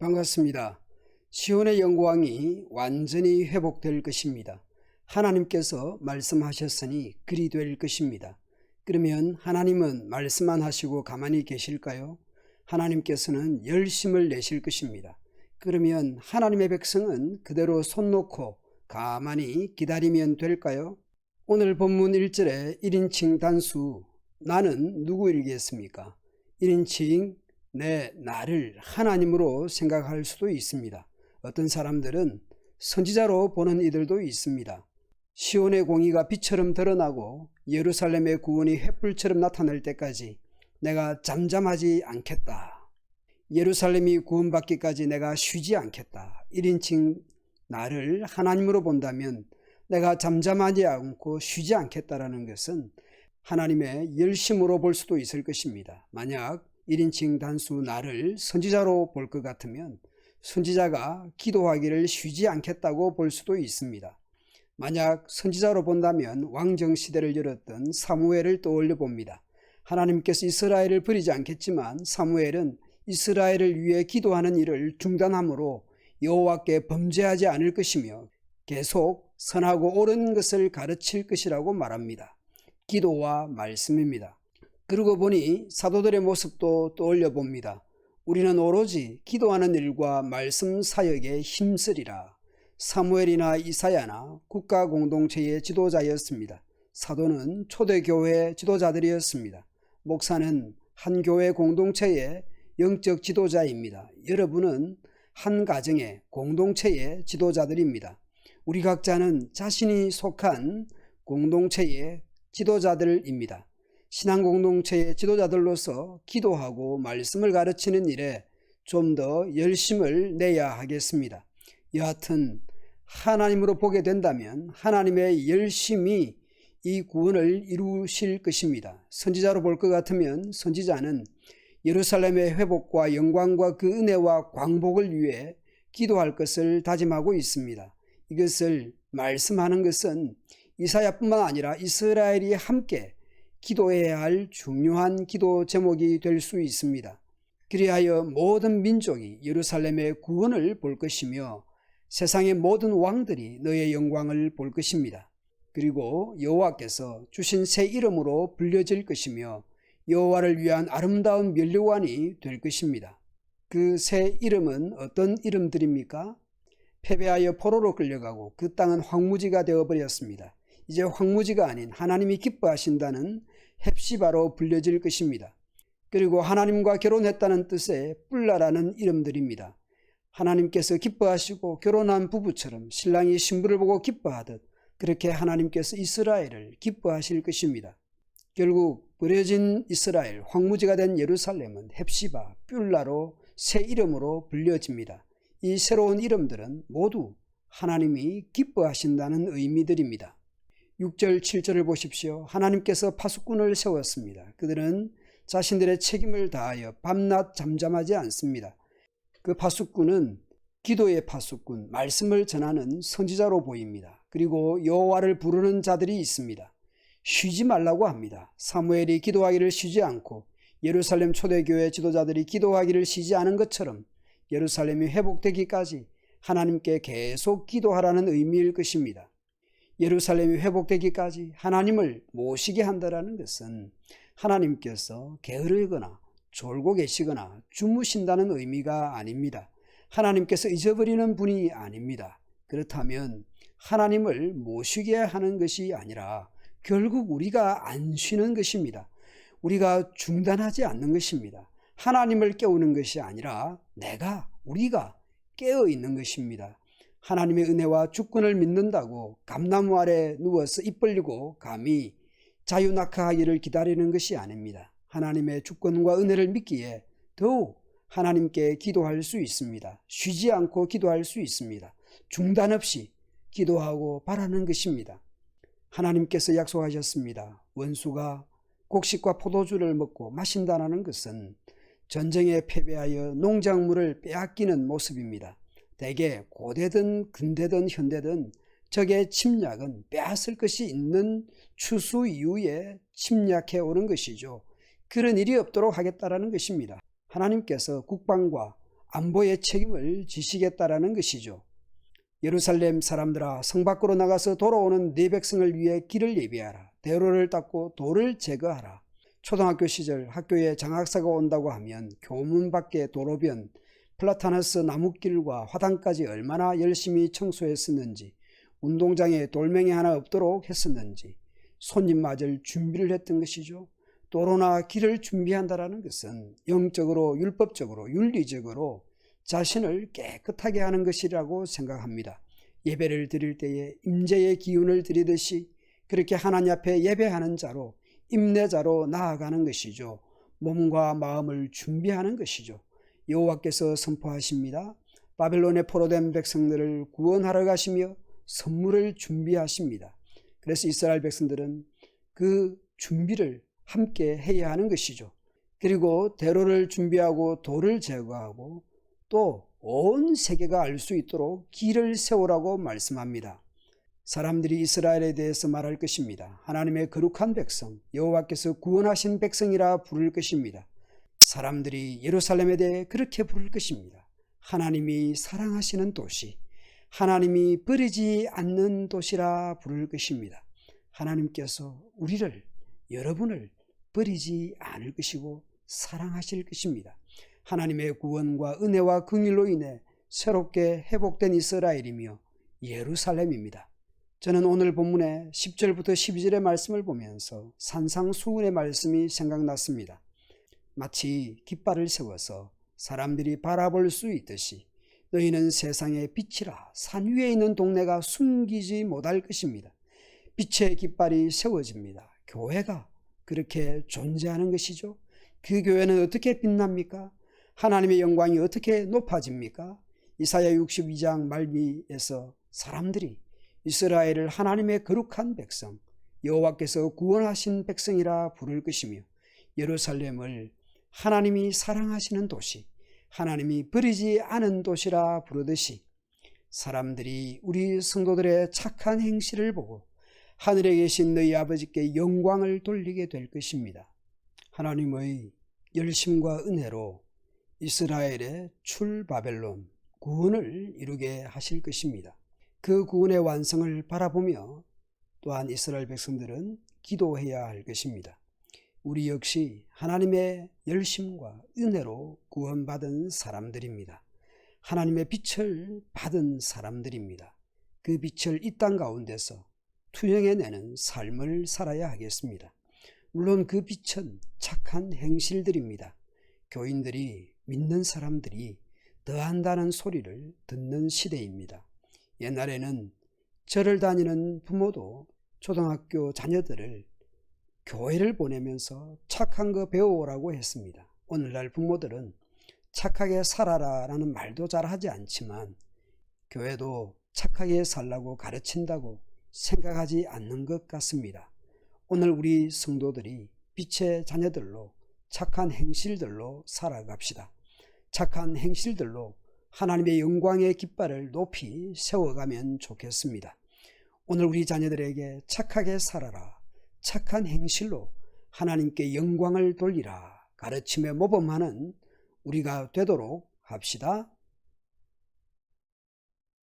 반갑습니다. 시온의 영광이 완전히 회복될 것입니다. 하나님께서 말씀하셨으니 그리 될 것입니다. 그러면 하나님은 말씀만 하시고 가만히 계실까요? 하나님께서는 열심을 내실 것입니다. 그러면 하나님의 백성은 그대로 손 놓고 가만히 기다리면 될까요? 오늘 본문 1절에 1인칭 단수 나는 누구이겠습니까? 1인칭 나를 하나님으로 생각할 수도 있습니다. 어떤 사람들은 선지자로 보는 이들도 있습니다. 시온의 공의가 빛처럼 드러나고 예루살렘의 구원이 횃불처럼 나타날 때까지 내가 잠잠하지 않겠다. 예루살렘이 구원받기까지 내가 쉬지 않겠다. 1인칭 나를 하나님으로 본다면 내가 잠잠하지 않고 쉬지 않겠다라는 것은 하나님의 열심으로 볼 수도 있을 것입니다. 만약 1인칭 단수 나를 선지자로 볼 것 같으면 선지자가 기도하기를 쉬지 않겠다고 볼 수도 있습니다. 만약 선지자로 본다면 왕정시대를 열었던 사무엘을 떠올려 봅니다. 하나님께서 이스라엘을 버리지 않겠지만 사무엘은 이스라엘을 위해 기도하는 일을 중단함으로 여호와께 범죄하지 않을 것이며 계속 선하고 옳은 것을 가르칠 것이라고 말합니다. 기도와 말씀입니다. 그러고 보니 사도들의 모습도 떠올려 봅니다. 우리는 오로지 기도하는 일과 말씀 사역에 힘쓰리라. 사무엘이나 이사야나 국가 공동체의 지도자였습니다. 사도는 초대교회 지도자들이었습니다. 목사는 한 교회 공동체의 영적 지도자입니다. 여러분은 한 가정의 공동체의 지도자들입니다. 우리 각자는 자신이 속한 공동체의 지도자들입니다. 신앙 공동체의 지도자들로서 기도하고 말씀을 가르치는 일에 좀 더 열심을 내야 하겠습니다. 여하튼 하나님으로 보게 된다면 하나님의 열심이 이 구원을 이루실 것입니다. 선지자로 볼 것 같으면 선지자는 예루살렘의 회복과 영광과 그 은혜와 광복을 위해 기도할 것을 다짐하고 있습니다. 이것을 말씀하는 것은 이사야뿐만 아니라 이스라엘이 함께 기도해야 할 중요한 기도 제목이 될 수 있습니다. 그리하여 모든 민족이 예루살렘의 구원을 볼 것이며 세상의 모든 왕들이 너의 영광을 볼 것입니다. 그리고 여호와께서 주신 새 이름으로 불려질 것이며 여호와를 위한 아름다운 면류관이 될 것입니다. 그 새 이름은 어떤 이름들입니까? 패배하여 포로로 끌려가고 그 땅은 황무지가 되어버렸습니다. 이제 황무지가 아닌 하나님이 기뻐하신다는 헵시바로 불려질 것입니다. 그리고 하나님과 결혼했다는 뜻의 뿔라라는 이름들입니다. 하나님께서 기뻐하시고 결혼한 부부처럼 신랑이 신부를 보고 기뻐하듯 그렇게 하나님께서 이스라엘을 기뻐하실 것입니다. 결국 버려진 이스라엘, 황무지가 된 예루살렘은 헵시바, 뿔라로 새 이름으로 불려집니다. 이 새로운 이름들은 모두 하나님이 기뻐하신다는 의미들입니다. 6절 7절을 보십시오. 하나님께서 파수꾼을 세웠습니다. 그들은 자신들의 책임을 다하여 밤낮 잠잠하지 않습니다. 그 파수꾼은 기도의 파수꾼, 말씀을 전하는 선지자로 보입니다. 그리고 여호와를 부르는 자들이 있습니다. 쉬지 말라고 합니다. 사무엘이 기도하기를 쉬지 않고 예루살렘 초대교회 지도자들이 기도하기를 쉬지 않은 것처럼 예루살렘이 회복되기까지 하나님께 계속 기도하라는 의미일 것입니다. 예루살렘이 회복되기까지 하나님을 모시게 한다는 것은 하나님께서 게으르거나 졸고 계시거나 주무신다는 의미가 아닙니다. 하나님께서 잊어버리는 분이 아닙니다. 그렇다면 하나님을 모시게 하는 것이 아니라 결국 우리가 안 쉬는 것입니다. 우리가 중단하지 않는 것입니다. 하나님을 깨우는 것이 아니라 우리가 깨어 있는 것입니다. 하나님의 은혜와 주권을 믿는다고 감나무 아래 누워서 입 벌리고 감히 자유낙하하기를 기다리는 것이 아닙니다. 하나님의 주권과 은혜를 믿기에 더욱 하나님께 기도할 수 있습니다. 쉬지 않고 기도할 수 있습니다. 중단 없이 기도하고 바라는 것입니다. 하나님께서 약속하셨습니다. 원수가 곡식과 포도주를 먹고 마신다는 것은 전쟁에 패배하여 농작물을 빼앗기는 모습입니다. 대개 고대든 근대든 현대든 적의 침략은 빼앗을 것이 있는 추수 이후에 침략해 오는 것이죠. 그런 일이 없도록 하겠다라는 것입니다. 하나님께서 국방과 안보의 책임을 지시겠다라는 것이죠. 예루살렘 사람들아, 성 밖으로 나가서 돌아오는 네 백성을 위해 길을 예비하라. 대로를 닦고 돌을 제거하라. 초등학교 시절 학교에 장학사가 온다고 하면 교문 밖에 도로변, 플라타너스 나무길과 화단까지 얼마나 열심히 청소했었는지, 운동장에 돌멩이 하나 없도록 했었는지 손님 맞을 준비를 했던 것이죠. 도로나 길을 준비한다는 것은 영적으로, 율법적으로, 윤리적으로 자신을 깨끗하게 하는 것이라고 생각합니다. 예배를 드릴 때에 임재의 기운을 드리듯이 그렇게 하나님 앞에 예배하는 자로, 임내자로 나아가는 것이죠. 몸과 마음을 준비하는 것이죠. 여호와께서 선포하십니다. 바벨론에 포로된 백성들을 구원하러 가시며 선물을 준비하십니다. 그래서 이스라엘 백성들은 그 준비를 함께 해야 하는 것이죠. 그리고 대로를 준비하고 돌을 제거하고 또 온 세계가 알 수 있도록 길을 세우라고 말씀합니다. 사람들이 이스라엘에 대해서 말할 것입니다. 하나님의 거룩한 백성, 여호와께서 구원하신 백성이라 부를 것입니다. 사람들이 예루살렘에 대해 그렇게 부를 것입니다. 하나님이 사랑하시는 도시, 하나님이 버리지 않는 도시라 부를 것입니다. 하나님께서 우리를, 여러분을 버리지 않을 것이고 사랑하실 것입니다. 하나님의 구원과 은혜와 긍휼로 인해 새롭게 회복된 이스라엘이며 예루살렘입니다. 저는 오늘 본문의 10절부터 12절의 말씀을 보면서 산상수훈의 말씀이 생각났습니다. 마치 깃발을 세워서 사람들이 바라볼 수 있듯이 너희는 세상의 빛이라. 산 위에 있는 동네가 숨기지 못할 것입니다. 빛의 깃발이 세워집니다. 교회가 그렇게 존재하는 것이죠. 그 교회는 어떻게 빛납니까? 하나님의 영광이 어떻게 높아집니까? 이사야 62장 말미에서 사람들이 이스라엘을 하나님의 거룩한 백성, 여호와께서 구원하신 백성이라 부를 것이며 예루살렘을 하나님이 사랑하시는 도시, 하나님이 버리지 않은 도시라 부르듯이 사람들이 우리 성도들의 착한 행실을 보고 하늘에 계신 너희 아버지께 영광을 돌리게 될 것입니다. 하나님의 열심과 은혜로 이스라엘의 출바벨론 구원을 이루게 하실 것입니다. 그 구원의 완성을 바라보며 또한 이스라엘 백성들은 기도해야 할 것입니다. 우리 역시 하나님의 열심과 은혜로 구원받은 사람들입니다. 하나님의 빛을 받은 사람들입니다. 그 빛을 이 땅 가운데서 투영해내는 삶을 살아야 하겠습니다. 물론 그 빛은 착한 행실들입니다. 교인들이, 믿는 사람들이 더한다는 소리를 듣는 시대입니다. 옛날에는 절을 다니는 부모도 초등학교 자녀들을 교회를 보내면서 착한 거 배워오라고 했습니다. 오늘날 부모들은 착하게 살아라 라는 말도 잘 하지 않지만 교회도 착하게 살라고 가르친다고 생각하지 않는 것 같습니다. 오늘 우리 성도들이 빛의 자녀들로 착한 행실들로 살아갑시다. 착한 행실들로 하나님의 영광의 깃발을 높이 세워가면 좋겠습니다. 오늘 우리 자녀들에게 착하게 살아라, 착한 행실로 하나님께 영광을 돌리라 가르침에 모범하는 우리가 되도록 합시다.